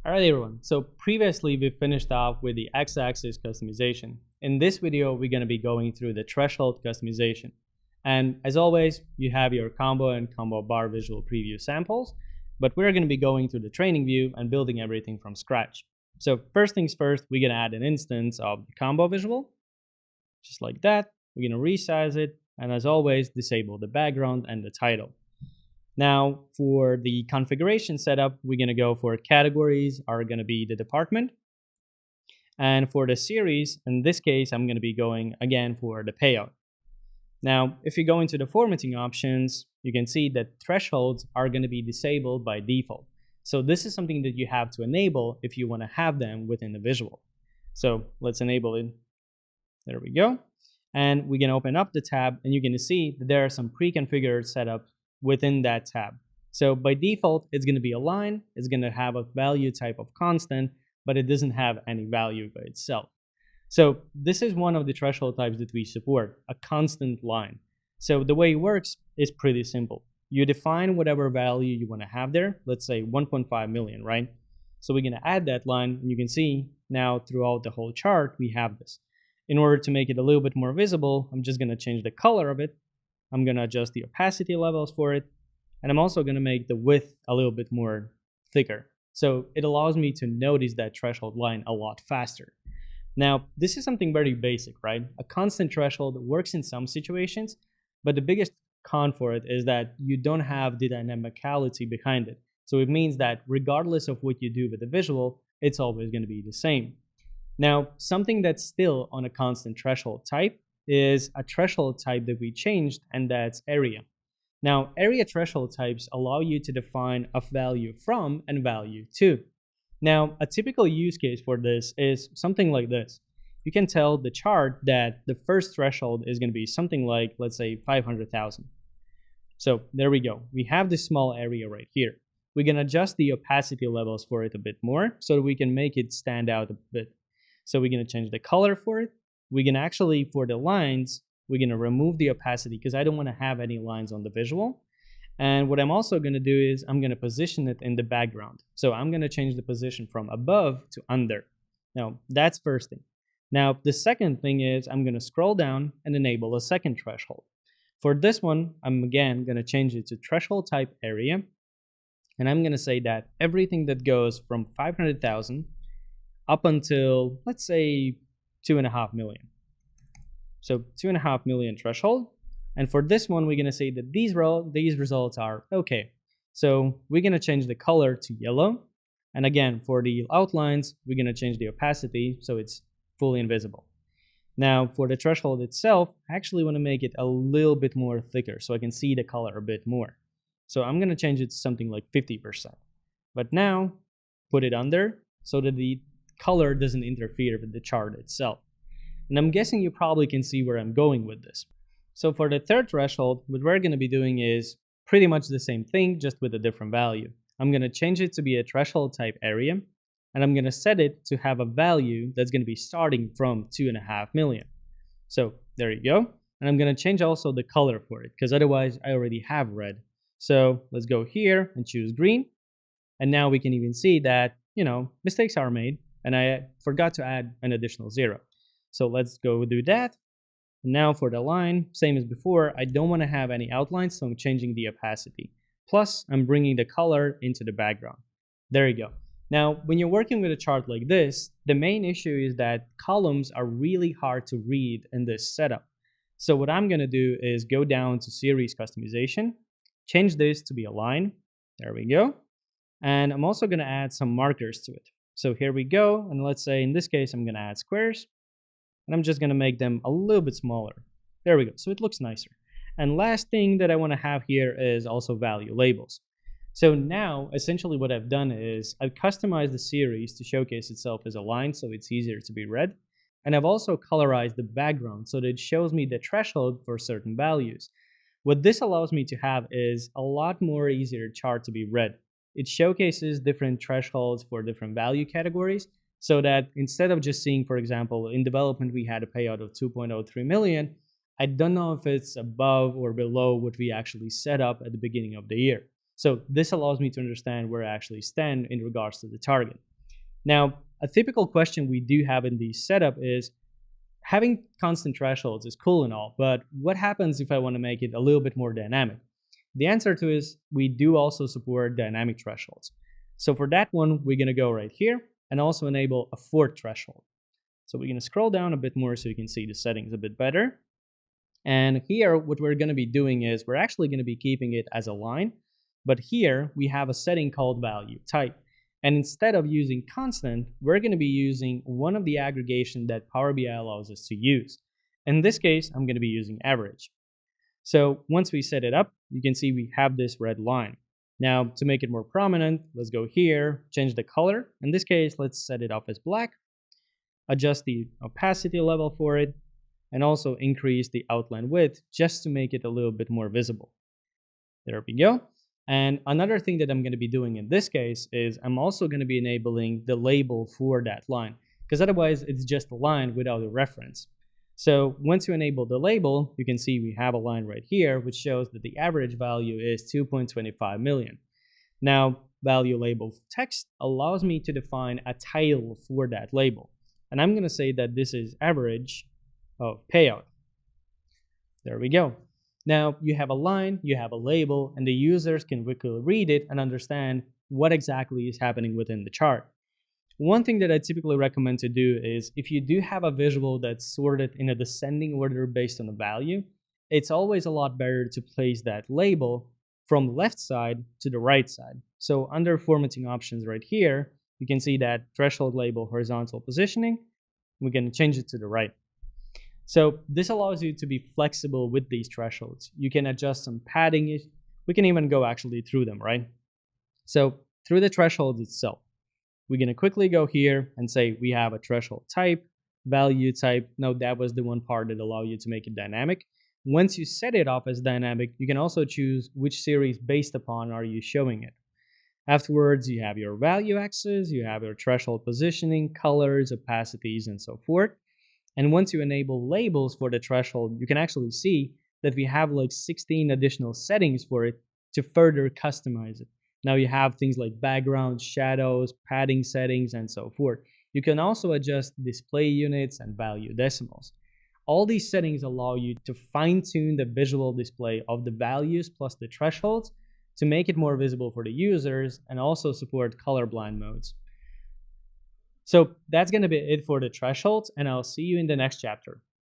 All right, everyone. So previously we finished off with the x-axis customization. In this video, we're going to be going through the threshold customization. And as always, you have your combo and combo bar visual preview samples, but we're going to be going through the training view and building everything from scratch. So first things first, we're going to add an instance of the combo visual, just like that. We're going to resize it, and as always, disable the background and the title. Now, for the configuration setup, we're going to go for categories are going to be the department. And for the series, in this case, I'm going to be going again for the payout. Now, if you go into the formatting options, you can see that thresholds are going to be disabled by default. So this is something that you have to enable if you want to have them within the visual. So let's enable it. There we go. And we can open up the tab, and you're going to see that there are some pre-configured setups within that tab. So by default, it's going to be a line. It's going to have a value type of constant, but it doesn't have any value by itself. So this is one of the threshold types that we support, a constant line. So the way it works is pretty simple. You define whatever value you want to have there. Let's say 1.5 million, right? So we're going to add that line, and you can see now throughout the whole chart, we have this. In order to make it a little bit more visible, I'm just going to change the color of it. I'm going to adjust the opacity levels for it. And I'm also going to make the width a little bit more thicker. So it allows me to notice that threshold line a lot faster. Now, this is something very basic, right? A constant threshold works in some situations, but the biggest con for it is that you don't have the dynamicality behind it. So it means that regardless of what you do with the visual, it's always going to be the same. Now, something that's still on a constant threshold type is a threshold type that we changed, and that's area. Now, area threshold types allow you to define a value from and value to. Now, a typical use case for this is something like this. You can tell the chart that the first threshold is going to be something like, let's say, 500,000. So there we go. We have this small area right here. We can adjust the opacity levels for it a bit more so that we can make it stand out a bit. So we're going to change the color for it. We can actually, for the lines, we're going to remove the opacity because I don't want to have any lines on the visual. And what I'm also going to do is I'm going to position it in the background. So I'm going to change the position from above to under. Now, that's first thing. Now, the second thing is I'm going to scroll down and enable a second threshold. For this one, I'm again going to change it to threshold type area. And I'm going to say that everything that goes from 500,000 up until, let's say, 2.5 million. So 2.5 million threshold. And for this one, we're going to say that these results are okay. So we're going to change the color to yellow. And again, for the outlines, we're going to change the opacity so it's fully invisible. Now, for the threshold itself, I actually want to make it a little bit more thicker so I can see the color a bit more. So I'm going to change it to something like 50%. But now, put it under so that the color doesn't interfere with the chart itself. And I'm guessing you probably can see where I'm going with this. So for the third threshold, what we're going to be doing is pretty much the same thing, just with a different value. I'm going to change it to be a threshold type area, and I'm going to set it to have a value that's going to be starting from 2.5 million. So there you go. And I'm going to change also the color for it, because otherwise I already have red. So let's go here and choose green. And now we can even see that, mistakes are made. And I forgot to add an additional 0. So let's go do that. And now for the line, same as before, I don't want to have any outlines, so I'm changing the opacity. Plus, I'm bringing the color into the background. There you go. Now, when you're working with a chart like this, the main issue is that columns are really hard to read in this setup. So what I'm going to do is go down to series customization, change this to be a line. There we go. And I'm also going to add some markers to it. So here we go, and let's say in this case, I'm going to add squares, and I'm just going to make them a little bit smaller. There we go, so it looks nicer. And last thing that I want to have here is also value labels. So now, essentially what I've done is I've customized the series to showcase itself as a line, so it's easier to be read. And I've also colorized the background so that it shows me the threshold for certain values. What this allows me to have is a lot more easier chart to be read. It showcases different thresholds for different value categories so that instead of just seeing, for example, in development, we had a payout of 2.03 million. I don't know if it's above or below what we actually set up at the beginning of the year. So this allows me to understand where I actually stand in regards to the target. Now, a typical question we do have in the setup is, having constant thresholds is cool and all, but what happens if I want to make it a little bit more dynamic? The answer to is we do also support dynamic thresholds. So for that one, we're going to go right here and also enable a fourth threshold. So we're going to scroll down a bit more so you can see the settings a bit better. And here, what we're going to be doing is we're actually going to be keeping it as a line, but here we have a setting called value type. And instead of using constant, we're going to be using one of the aggregation that Power BI allows us to use. In this case, I'm going to be using average. So once we set it up, you can see we have this red line. Now, to make it more prominent, let's go here, change the color. In this case, let's set it up as black, adjust the opacity level for it, and also increase the outline width just to make it a little bit more visible. There we go. And another thing that I'm going to be doing in this case is I'm also going to be enabling the label for that line, because otherwise it's just a line without a reference. So once you enable the label, you can see we have a line right here, which shows that the average value is 2.25 million. Now, value label text allows me to define a title for that label. And I'm going to say that this is average of payout. There we go. Now you have a line, you have a label, and the users can quickly read it and understand what exactly is happening within the chart. One thing that I typically recommend to do is if you do have a visual that's sorted in a descending order based on the value, it's always a lot better to place that label from left side to the right side. So under formatting options right here, you can see that threshold label horizontal positioning. We're going to change it to the right. So this allows you to be flexible with these thresholds. You can adjust some padding. We can even go actually through them, right? So through the thresholds itself, we're going to quickly go here and say we have a threshold type, value type. Now that was the one part that allows you to make it dynamic. Once you set it up as dynamic, you can also choose which series based upon are you showing it. Afterwards, you have your value axis, you have your threshold positioning, colors, opacities, and so forth. And once you enable labels for the threshold, you can actually see that we have like 16 additional settings for it to further customize it. Now you have things like background, shadows, padding settings, and so forth. You can also adjust display units and value decimals. All these settings allow you to fine-tune the visual display of the values plus the thresholds to make it more visible for the users and also support colorblind modes. So that's going to be it for the thresholds, and I'll see you in the next chapter.